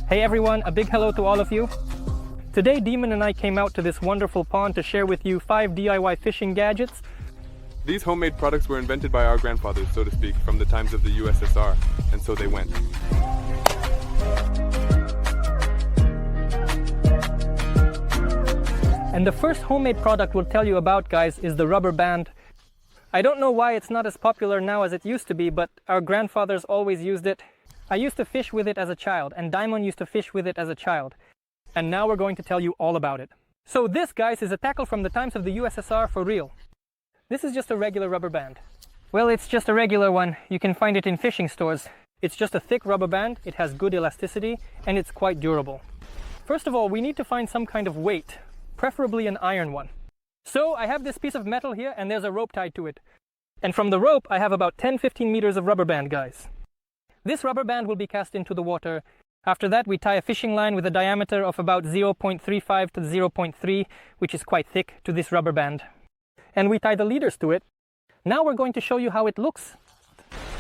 Hey everyone, a big hello to all of you. Today Demon and I came out to this wonderful pond to share with you 5 DIY fishing gadgets. These homemade products were invented by our grandfathers, so to speak, from the times of the USSR, and so they went. And the first homemade product we'll tell you about, guys, is the rubber band. I don't know why it's not as popular now as it used to be, but our grandfathers always used it. I used to fish with it as a child, and Diamond used to fish with it as a child. And now we're going to tell you all about it. So this, guys, is a tackle from the times of the USSR for real. This is just a regular rubber band. Well, it's just a regular one. You can find it in fishing stores. It's just a thick rubber band, it has good elasticity, and it's quite durable. First of all, we need to find some kind of weight, preferably an iron one. So I have this piece of metal here, and there's a rope tied to it. And from the rope, I have about 10-15 meters of rubber band, guys. This rubber band will be cast into the water. After that, we tie a fishing line with a diameter of about 0.35 to 0.3, which is quite thick, to this rubber band. And we tie the leaders to it. Now we're going to show you how it looks.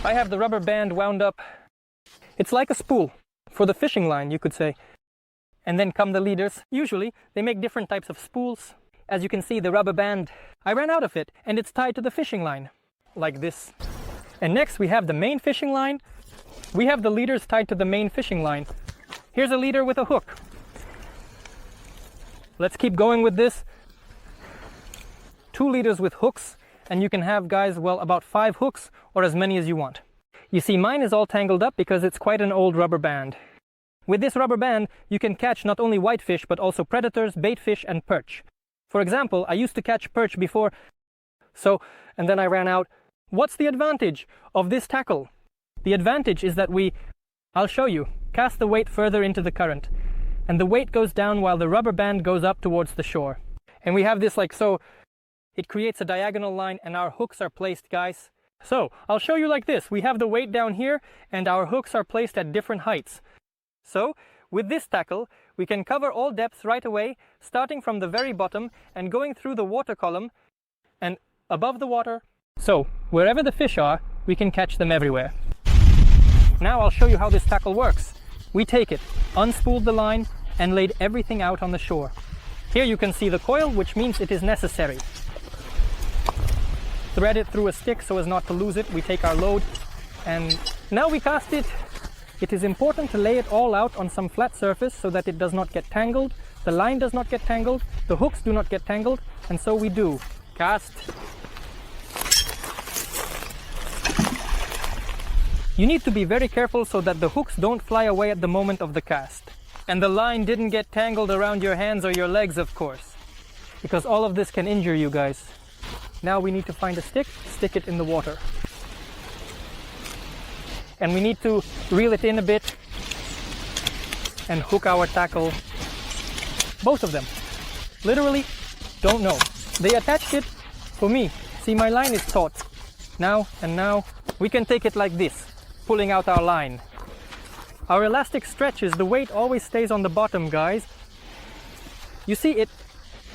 I have the rubber band wound up. It's like a spool for the fishing line, you could say. And then come the leaders. Usually, they make different types of spools. As you can see, the rubber band, I ran out of it, and it's tied to the fishing line, like this. And next, we have the main fishing line. We have the leaders tied to the main fishing line. Here's a leader with a hook. Let's keep going with this. 2 leaders with hooks, and you can have, guys, well, about 5 hooks or as many as you want. You see, mine is all tangled up because it's quite an old rubber band. With this rubber band, you can catch not only whitefish but also predators, bait fish, and perch. For example, I used to catch perch before, and then I ran out. What's the advantage of this tackle? The advantage is that I'll show you, cast the weight further into the current, and the weight goes down while the rubber band goes up towards the shore. And we have this like so. It creates a diagonal line, and our hooks are placed, guys. So, I'll show you like this. We have the weight down here, and our hooks are placed at different heights. So, with this tackle, we can cover all depths right away, starting from the very bottom and going through the water column and above the water. So, wherever the fish are, we can catch them everywhere. Now I'll show you how this tackle works. We take it, unspooled the line, and laid everything out on the shore. Here you can see the coil, which means it is necessary. Thread it through a stick so as not to lose it. We take our load, and now we cast it. It is important to lay it all out on some flat surface so that it does not get tangled, the line does not get tangled, the hooks do not get tangled, and so we do. Cast. You need to be very careful so that the hooks don't fly away at the moment of the cast. And the line didn't get tangled around your hands or your legs, of course, because all of this can injure you guys. Now we need to find a stick, stick it in the water. And we need to reel it in a bit and hook our tackle. Both of them. Literally, don't know. They attached it for me. See, my line is taut. Now and now, we can take it like this, pulling out our line. Our elastic stretches, the weight always stays on the bottom, guys. You see, it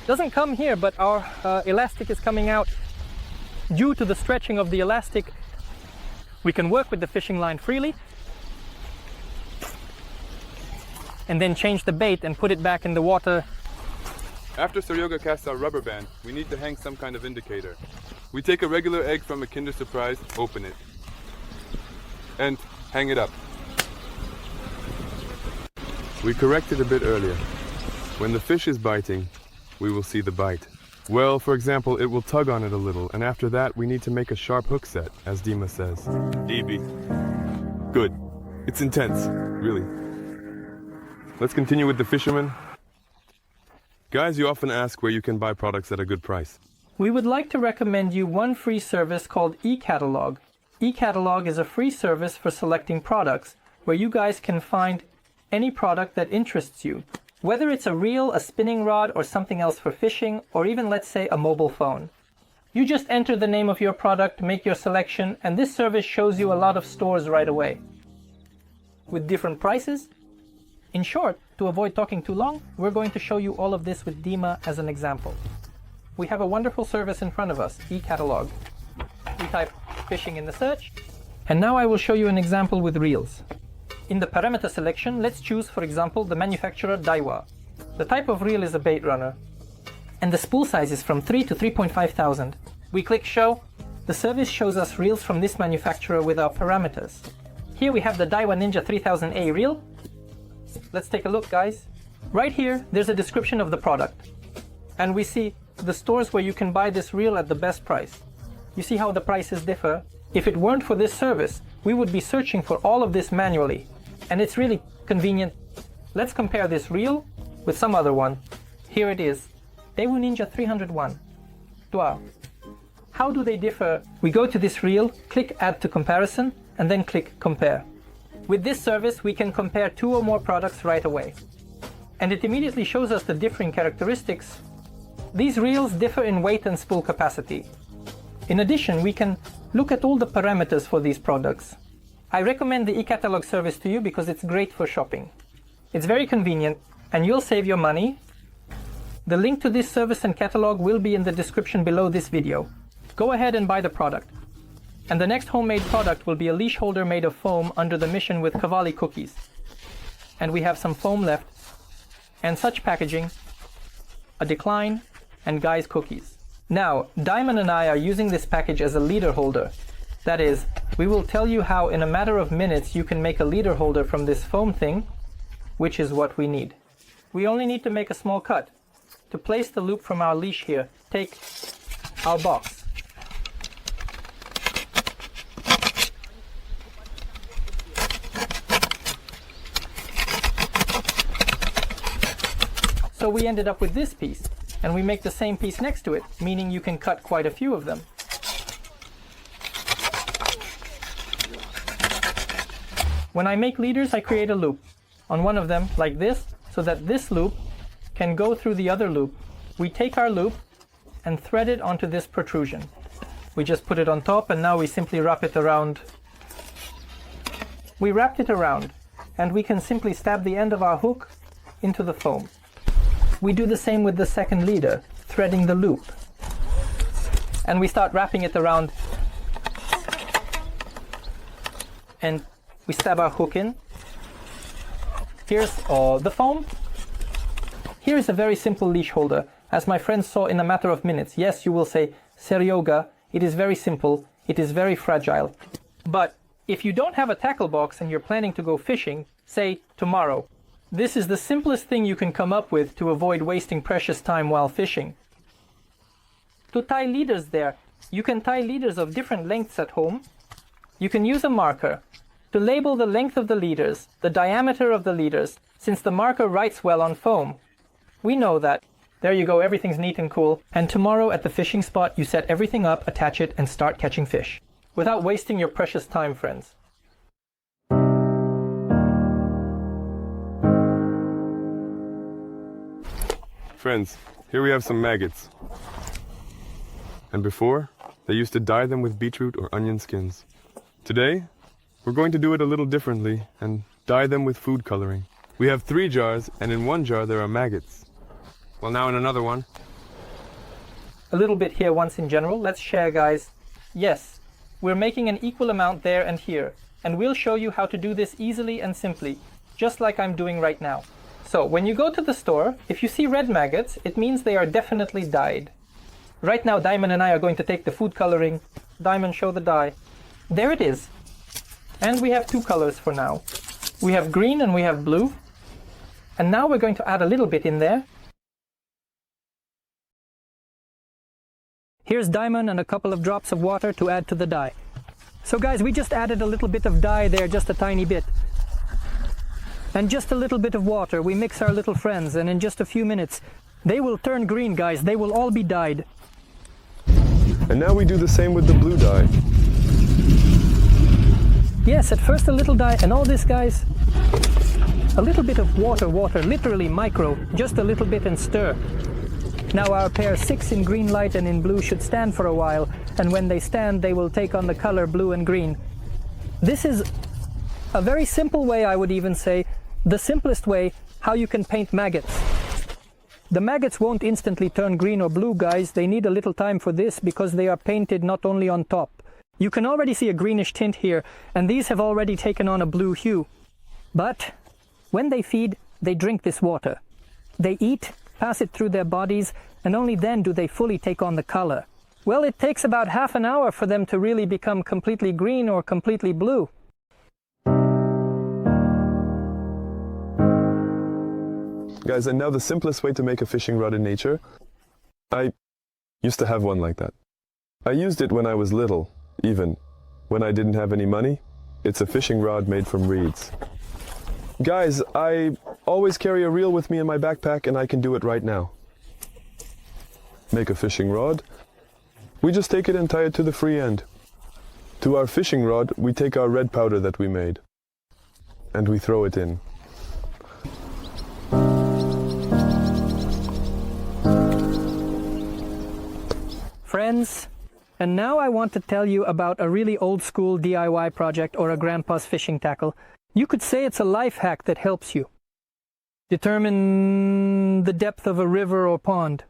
doesn't come here, but our elastic is coming out due to the stretching of the elastic. We can work with the fishing line freely and then change the bait and put it back in the water. After Seryoga casts our rubber band, we need to hang some kind of indicator. We take a regular egg from a Kinder Surprise, open it, and hang it up. We correct it a bit earlier. When the fish is biting, we will see the bite. Well, for example, it will tug on it a little, and after that we need to make a sharp hook set, as Dima says. EB. Good. It's intense, really. Let's continue with the fisherman. Guys, you often ask where you can buy products at a good price. We would like to recommend you one free service called eCatalog. eCatalog is a free service for selecting products, where you guys can find any product that interests you. Whether it's a reel, a spinning rod, or something else for fishing, or even, let's say, a mobile phone. You just enter the name of your product, make your selection, and this service shows you a lot of stores right away, with different prices. In short, to avoid talking too long, we're going to show you all of this with Dima as an example. We have a wonderful service in front of us, eCatalog. We type fishing in the search, and now I will show you an example with reels. In the parameter selection, let's choose, for example, the manufacturer Daiwa. The type of reel is a bait runner. And the spool size is from 3 to 3.5 thousand. We click show. The service shows us reels from this manufacturer with our parameters. Here we have the Daiwa Ninja 3000A reel. Let's take a look, guys. Right here, there's a description of the product. And we see the stores where you can buy this reel at the best price. You see how the prices differ? If it weren't for this service, we would be searching for all of this manually. And it's really convenient. Let's compare this reel with some other one. Here it is. Daiwa Ninja 301. Wow. How do they differ? We go to this reel, click Add to Comparison, and then click Compare. With this service, we can compare 2 or more products right away. And it immediately shows us the differing characteristics. These reels differ in weight and spool capacity. In addition, we can look at all the parameters for these products. I recommend the e-catalog service to you because it's great for shopping. It's very convenient, and you'll save your money. The link to this service and catalog will be in the description below this video. Go ahead and buy the product. And the next homemade product will be a leash holder made of foam under the mission with Cavalli cookies. And we have some foam left, and such packaging, a decline, and Guy's cookies. Now, Diamond and I are using this package as a leader holder. That is, we will tell you how in a matter of minutes you can make a leader holder from this foam thing, which is what we need. We only need to make a small cut. To place the loop from our leash here, take our box. So we ended up with this piece, and we make the same piece next to it, meaning you can cut quite a few of them. When I make leaders, I create a loop on one of them like this, so that this loop can go through the other loop. We take our loop and thread it onto this protrusion. We just put it on top, and now we simply wrap it around. We wrapped it around, and we can simply stab the end of our hook into the foam. We do the same with the second leader, threading the loop. And we start wrapping it around. And we stab our hook in. Here's the foam. Here's a very simple leash holder, as my friends saw in a matter of minutes. Yes, you will say, Seryoga, it is very simple, it is very fragile. But if you don't have a tackle box and you're planning to go fishing, say tomorrow, this is the simplest thing you can come up with to avoid wasting precious time while fishing. To tie leaders there, you can tie leaders of different lengths at home. You can use a marker to label the length of the leaders, the diameter of the leaders, since the marker writes well on foam. We know that. There you go, everything's neat and cool. And tomorrow at the fishing spot, you set everything up, attach it, and start catching fish. Without wasting your precious time, friends. Friends, here we have some maggots. And before, they used to dye them with beetroot or onion skins. Today, we're going to do it a little differently and dye them with food coloring. We have 3 jars, and in one jar there are maggots. Well, now in another one. A little bit here once in general. Let's share, guys. Yes, we're making an equal amount there and here, and we'll show you how to do this easily and simply, just like I'm doing right now. So, when you go to the store, if you see red maggots, it means they are definitely dyed. Right now, Diamond and I are going to take the food coloring. Diamond, show the dye. There it is. And we have 2 colors for now. We have green and we have blue. And now we're going to add a little bit in there. Here's Diamond and a couple of drops of water to add to the dye. So guys, we just added a little bit of dye there, just a tiny bit. And just a little bit of water. We mix our little friends, and in just a few minutes, they will turn green, guys. They will all be dyed. And now we do the same with the blue dye. Yes, at first a little dye, and all this, guys, a little bit of water, literally micro, just a little bit and stir. Now our pair 6 in green light and in blue should stand for a while, and when they stand, they will take on the color blue and green. This is a very simple way, I would even say, the simplest way how you can paint maggots. The maggots won't instantly turn green or blue, guys. They need a little time for this because they are painted not only on top. You can already see a greenish tint here, and these have already taken on a blue hue. But when they feed, they drink this water. They eat, pass it through their bodies, and only then do they fully take on the color. Well, it takes about half an hour for them to really become completely green or completely blue. Guys, and now the simplest way to make a fishing rod in nature. I used to have one like that. I used it when I was little, even. When I didn't have any money, it's a fishing rod made from reeds. Guys, I always carry a reel with me in my backpack and I can do it right now. Make a fishing rod. We just take it and tie it to the free end. To our fishing rod, we take our red powder that we made and we throw it in. Friends, and now I want to tell you about a really old school DIY project or a grandpa's fishing tackle. You could say it's a life hack that helps you determine the depth of a river or pond.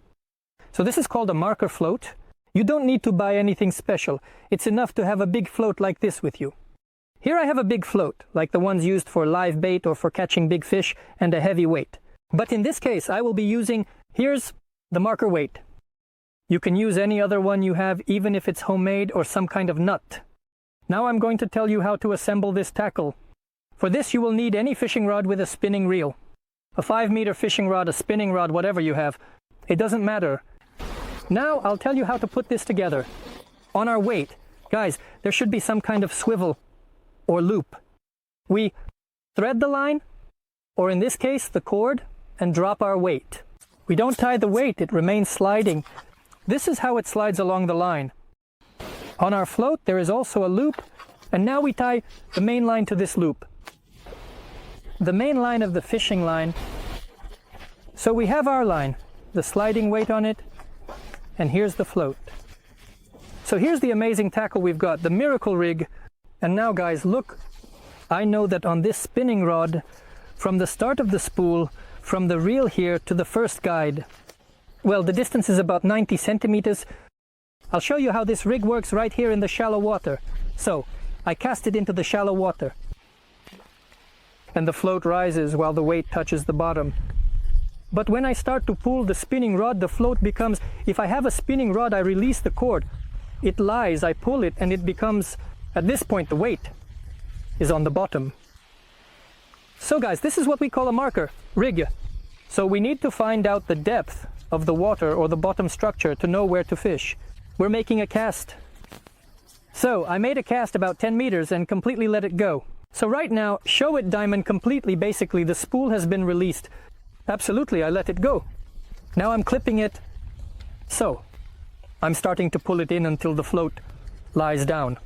So this is called a marker float. You don't need to buy anything special. It's enough to have a big float like this with you. Here I have a big float, like the ones used for live bait or for catching big fish, and a heavy weight. But in this case, I will be using, here's the marker weight. You can use any other one you have, even if it's homemade or some kind of nut. Now I'm going to tell you how to assemble this tackle. For this you will need any fishing rod with a spinning reel. A 5-meter fishing rod, a spinning rod, whatever you have. It doesn't matter. Now I'll tell you how to put this together. On our weight, guys, there should be some kind of swivel or loop. We thread the line, or in this case the cord, and drop our weight. We don't tie the weight, it remains sliding. This is how it slides along the line. On our float there is also a loop, and now we tie the main line to this loop. The main line of the fishing line. So we have our line, the sliding weight on it, and here's the float. So here's the amazing tackle we've got, the miracle rig. And now guys, look, I know that on this spinning rod, from the start of the spool, from the reel here to the first guide, well, the distance is about 90 centimeters. I'll show you how this rig works right here in the shallow water. So, I cast it into the shallow water. And the float rises while the weight touches the bottom. But when I start to pull the spinning rod, the float becomes, if I have a spinning rod, I release the cord. It lies, I pull it, and it becomes, at this point, the weight is on the bottom. So guys, this is what we call a marker rig. So we need to find out the depth of the water or the bottom structure to know where to fish. We're making a cast. So I made a cast about 10 meters and completely let it go. So right now, show it diamond completely, basically the spool has been released. Absolutely, I let it go. Now I'm clipping it. So I'm starting to pull it in until the float lies down.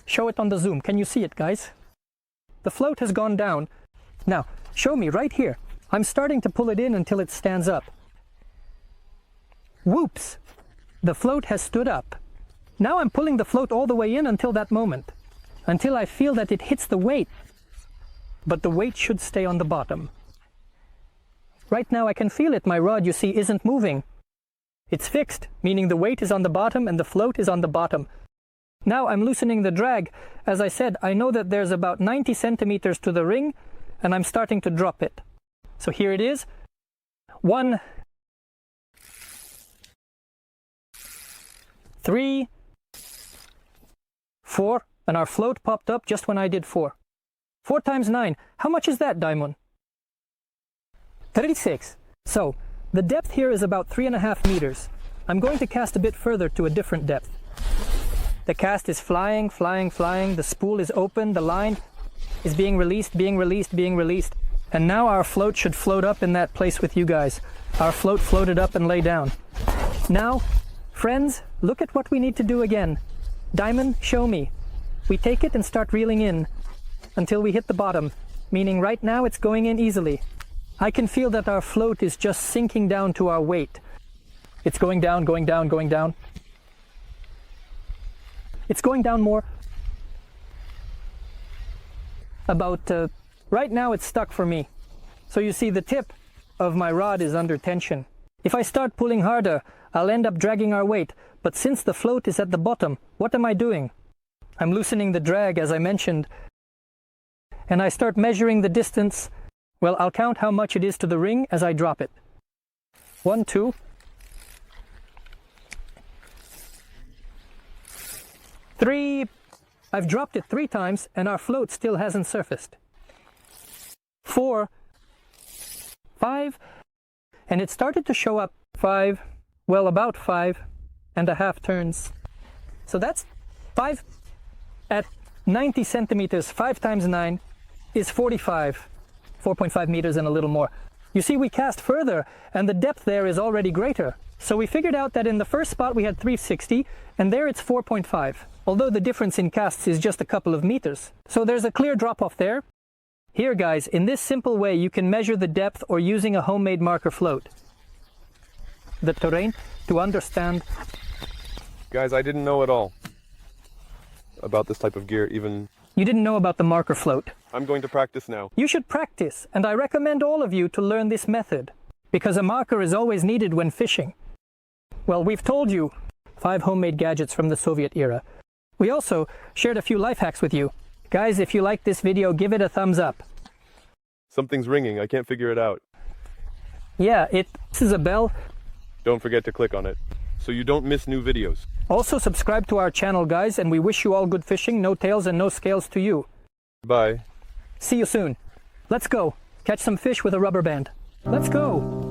Show it on the zoom. Can you see it, guys? The float has gone down. Now, show me right here. I'm starting to pull it in until it stands up. Whoops! The float has stood up. Now I'm pulling the float all the way in until that moment, until I feel that it hits the weight. But the weight should stay on the bottom. Right now I can feel it. My rod, you see, isn't moving. It's fixed, meaning the weight is on the bottom and the float is on the bottom. Now I'm loosening the drag. As I said, I know that there's about 90 centimeters to the ring, and I'm starting to drop it. So here it is. 1, 3, 4, and our float popped up just when I did 4. 4 times 9. How much is that, Diamond? 36. So, the depth here is about 3.5 meters. I'm going to cast a bit further to a different depth. The cast is flying, flying, flying. The spool is open. The line is being released, being released, being released. And now our float should float up in that place with you guys. Our float floated up and lay down. Now, friends, look at what we need to do again. Diamond, show me. We take it and start reeling in until we hit the bottom, meaning right now it's going in easily. I can feel that our float is just sinking down to our weight. It's going down, going down, going down. It's going down more. Right now it's stuck for me. So you see the tip of my rod is under tension. If I start pulling harder, I'll end up dragging our weight. But since the float is at the bottom, what am I doing? I'm loosening the drag, as I mentioned. and I start measuring the distance. Well, I'll count how much it is to the ring as I drop it. 1, 2. 3. I've dropped it 3 times and our float still hasn't surfaced. 4. 5. And it started to show up 5, well, about 5.5 turns. So that's 5 at 90 centimeters, 5 times 9 is 45, 4.5 meters and a little more. You see, we cast further and the depth there is already greater. So we figured out that in the first spot we had 360 and there it's 4.5, although the difference in casts is just a couple of meters. So there's a clear drop off there. Here guys, in this simple way you can measure the depth or using a homemade marker float. The terrain to understand. Guys, I didn't know at all about this type of gear, even. You didn't know about the marker float. I'm going to practice now. You should practice, and I recommend all of you to learn this method, because a marker is always needed when fishing. Well, we've told you 5 homemade gadgets from the Soviet era. We also shared a few life hacks with you. Guys, if you like this video, give it a thumbs up. Something's ringing. I can't figure it out. Yeah, this is a bell. Don't forget to click on it so you don't miss new videos. Also subscribe to our channel, guys, and we wish you all good fishing, no tails and no scales to you. Bye. See you soon. Let's go. Catch some fish with a rubber band. Let's go.